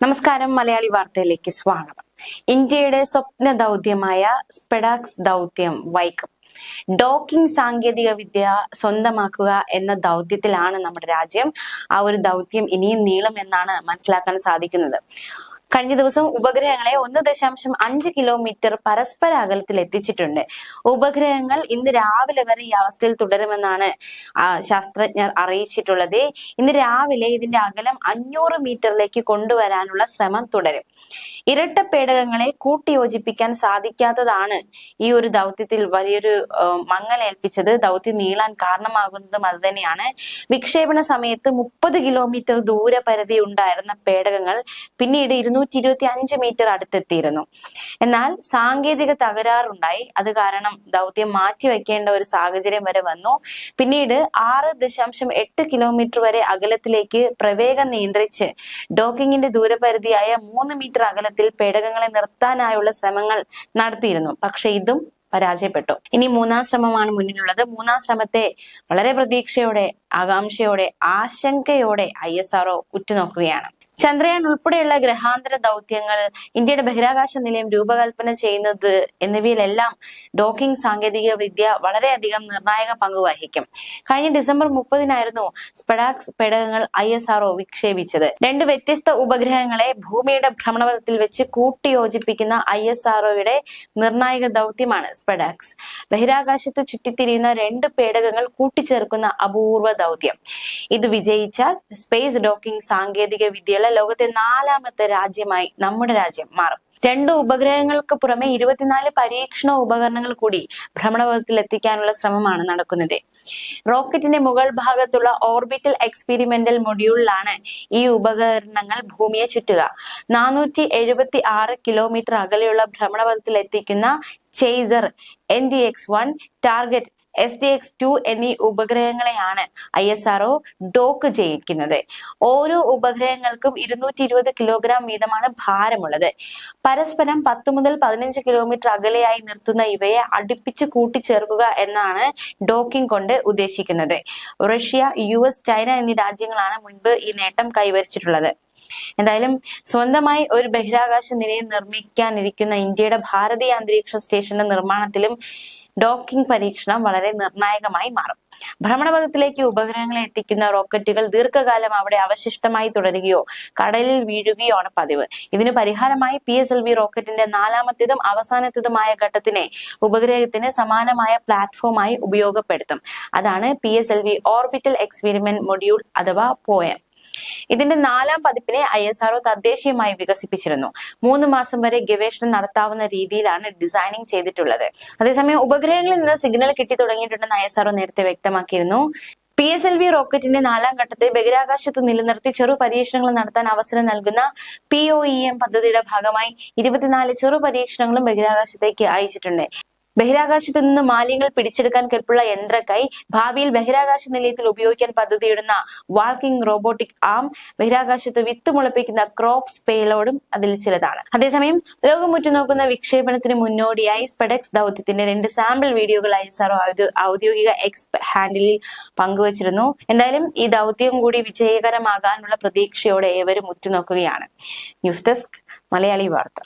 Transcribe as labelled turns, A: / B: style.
A: നമസ്കാരം. മലയാളി വാർത്തയിലേക്ക് സ്വാഗതം. ഇന്ത്യയുടെ സ്വപ്ന ദൗത്യമായ സ്പെഡാക്സ് ദൗത്യം വൈക്കം. ഡോക്കിംഗ് സാങ്കേതിക വിദ്യ സ്വന്തമാക്കുക എന്ന ദൗത്യത്തിലാണ് നമ്മുടെ രാജ്യം. ആ ഒരു ദൗത്യം ഇനിയും നീളുമെന്നാണ് മനസ്സിലാക്കാൻ സാധിക്കുന്നത്. കഴിഞ്ഞ ദിവസം ഉപഗ്രഹങ്ങളെ 1.5 കിലോമീറ്റർ പരസ്പര അകലത്തിൽ എത്തിച്ചിട്ടുണ്ട്. ഉപഗ്രഹങ്ങൾ ഇന്ന് രാവിലെ വരെ ഈ അവസ്ഥയിൽ തുടരുമെന്നാണ് ശാസ്ത്രജ്ഞർ അറിയിച്ചിട്ടുള്ളത്. ഇന്ന് രാവിലെ ഇതിന്റെ അകലം 500 മീറ്ററിലേക്ക് കൊണ്ടുവരാനുള്ള ശ്രമം തുടരും. ഇരട്ട പേടകങ്ങളെ കൂട്ടിയോജിപ്പിക്കാൻ സാധിക്കാത്തതാണ് ഈ ഒരു ദൗത്യത്തിൽ വലിയൊരു മങ്ങലേൽപ്പിച്ചത്. ദൗത്യം നീളാൻ കാരണമാകുന്നതും അത് തന്നെയാണ്. വിക്ഷേപണ സമയത്ത് 30 കിലോമീറ്റർ ദൂരപരിധി ഉണ്ടായിരുന്ന പേടകങ്ങൾ പിന്നീട് 225 മീറ്റർ അടുത്തെത്തിയിരുന്നു. എന്നാൽ സാങ്കേതിക തകരാറുണ്ടായി. അത് കാരണം ദൗത്യം മാറ്റിവെക്കേണ്ട ഒരു സാഹചര്യം വരെ വന്നു. പിന്നീട് 6.8 കിലോമീറ്റർ വരെ അകലത്തിലേക്ക് പ്രവേഗം നിയന്ത്രിച്ച് ഡോക്കിങ്ങിന്റെ ദൂരപരിധിയായ 3 മീറ്റർ അകലത്തിൽ പേടകങ്ങളെ നിർത്താനായുള്ള ശ്രമങ്ങൾ നടത്തിയിരുന്നു. പക്ഷെ ഇതും പരാജയപ്പെട്ടു. ഇനി 3-ാം ശ്രമമാണ് മുന്നിലുള്ളത്. 3-ാം ശ്രമത്തെ വളരെ പ്രതീക്ഷയോടെ, ആകാംക്ഷയോടെ, ആശങ്കയോടെ ISRO ഉറ്റുനോക്കുകയാണ്. ചന്ദ്രയാൻ ഉൾപ്പെടെയുള്ള ഗ്രഹാന്തര ദൗത്യങ്ങൾ, ഇന്ത്യയുടെ ബഹിരാകാശ നിലയം രൂപകൽപ്പന ചെയ്യുന്നത് എന്നിവയിലെല്ലാം ഡോക്കിംഗ് സാങ്കേതിക വിദ്യ വളരെയധികം നിർണായക പങ്ക് വഹിക്കും. കഴിഞ്ഞ ഡിസംബർ 30-നായിരുന്നു സ്പെഡാക്സ് പേടകങ്ങൾ ISRO വിക്ഷേപിച്ചത്. 2 വ്യത്യസ്ത ഉപഗ്രഹങ്ങളെ ഭൂമിയുടെ ഭ്രമണപഥത്തിൽ വെച്ച് കൂട്ടിയോജിപ്പിക്കുന്ന ISROയുടെ നിർണായക ദൗത്യമാണ് സ്പെഡാക്സ്. ബഹിരാകാശത്ത് ചുറ്റിത്തിരിയുന്ന 2 പേടകങ്ങൾ കൂട്ടിച്ചേർക്കുന്ന അപൂർവ ദൗത്യം. ഇത് വിജയിച്ചാൽ സ്പേസ് ഡോക്കിംഗ് സാങ്കേതിക വിദ്യയുള്ള ലോകത്തെ 4ാമത്തെ രാജ്യമായി നമ്മുടെ രാജ്യം മാറും. 2 ഉപഗ്രഹങ്ങൾക്ക് പുറമെ 24 പരീക്ഷണ ഉപകരണങ്ങൾ കൂടി ഭ്രമണപഥത്തിൽ എത്തിക്കാനുള്ള ശ്രമമാണ് നടക്കുന്നത്. റോക്കറ്റിന്റെ മുകൾ ഭാഗത്തുള്ള ഓർബിറ്റൽ എക്സ്പെരിമെന്റൽ മൊഡ്യൂളിലാണ് ഈ ഉപകരണങ്ങൾ ഭൂമിയെ ചുറ്റുക. 476 കിലോമീറ്റർ അകലെയുള്ള ഭ്രമണപഥത്തിൽ എത്തിക്കുന്ന ചേസർ, NDX-1, ടാർഗറ്റ്, SDX-2 എന്നീ ഉപഗ്രഹങ്ങളെയാണ് ISRO ഡോക്ക് ചെയ്യിക്കുന്നത്. ഓരോ ഉപഗ്രഹങ്ങൾക്കും 220 കിലോഗ്രാം വീതമാണ് ഭാരമുള്ളത്. പരസ്പരം 10 മുതൽ 15 കിലോമീറ്റർ അകലെയായി നിർത്തുന്ന ഇവയെ അടുപ്പിച്ച് കൂട്ടിച്ചേർക്കുക എന്നാണ് ഡോക്കിംഗ് കൊണ്ട് ഉദ്ദേശിക്കുന്നത്. റഷ്യ, US, ചൈന എന്നീ രാജ്യങ്ങളാണ് മുൻപ് ഈ നേട്ടം കൈവരിച്ചിട്ടുള്ളത്. എന്തായാലും സ്വന്തമായി ഒരു ബഹിരാകാശ നിലയം നിർമ്മിക്കാനിരിക്കുന്ന ഇന്ത്യയുടെ ഭാരതീയ അന്തരീക്ഷ സ്റ്റേഷന്റെ നിർമ്മാണത്തിലും ഡോക്കിംഗ് പരീക്ഷണം വളരെ നിർണായകമായി മാറും. ഭ്രമണപഥത്തിലേക്ക് ഉപഗ്രഹങ്ങളെ എത്തിക്കുന്ന റോക്കറ്റുകൾ ദീർഘകാലം അവിടെ അവശിഷ്ടമായി തുടരുകയോ കടലിൽ വീഴുകയോ ആണ് പതിവ്. ഇതിന് പരിഹാരമായി PSLV റോക്കറ്റിന്റെ 4ാമത്തേതും അവസാനത്തേതുമായ ഘട്ടത്തിനെ ഉപഗ്രഹത്തിന് സമാനമായ പ്ലാറ്റ്ഫോമായി ഉപയോഗപ്പെടുത്തും. അതാണ് PSLV ഓർബിറ്റൽ എക്സ്പെരിമെന്റ് മൊഡ്യൂൾ അഥവാ POEM. ഇതിന്റെ 4ാം പതിപ്പിനെ ISRO തദ്ദേശീയമായി വികസിപ്പിച്ചിരുന്നു. 3 മാസം വരെ ഗവേഷണം നടത്താവുന്ന രീതിയിലാണ് ഡിസൈനിങ് ചെയ്തിട്ടുള്ളത്. അതേസമയം ഉപഗ്രഹങ്ങളിൽ നിന്ന് സിഗ്നൽ കിട്ടി തുടങ്ങിയിട്ടുണ്ടെന്ന് ISRO നേരത്തെ വ്യക്തമാക്കിയിരുന്നു. PSLV റോക്കറ്റിന്റെ 4ാം ഘട്ടത്തെ ബഹിരാകാശത്ത് നിലനിർത്തി ചെറു പരീക്ഷണങ്ങൾ നടത്താൻ അവസരം നൽകുന്ന POEM പദ്ധതിയുടെ ഭാഗമായി 24 ചെറു പരീക്ഷണങ്ങളും ബഹിരാകാശത്തേക്ക് അയച്ചിട്ടുണ്ട്. ബഹിരാകാശത്ത് നിന്ന് മാലിന്യങ്ങൾ പിടിച്ചെടുക്കാൻ കെൽപ്പുള്ള യന്ത്രക്കൈ, ഭാവിയിൽ ബഹിരാകാശ നിലയത്തിൽ ഉപയോഗിക്കാൻ പദ്ധതിയിടുന്ന വാൾക്കിംഗ് റോബോട്ടിക് ആം, ബഹിരാകാശത്ത് വിത്ത് മുളപ്പിക്കുന്ന ക്രോപ്സ് പേലോഡും അതിൽ ചിലതാണ്. അതേസമയം ലോകം ഉറ്റുനോക്കുന്ന വിക്ഷേപണത്തിന് മുന്നോടിയായി സ്പെഡാക്സ് ദൗത്യത്തിന്റെ 2 സാമ്പിൾ വീഡിയോകൾ ISRO ഔദ്യോഗിക എക്സ് ഹാൻഡിലിൽ പങ്കുവച്ചിരുന്നു. എന്തായാലും ഈ ദൗത്യം കൂടി വിജയകരമാകാനുള്ള പ്രതീക്ഷയോടെ ഏവരും ഉറ്റുനോക്കുകയാണ്. ന്യൂസ് ഡെസ്ക്, മലയാളി വാർത്ത.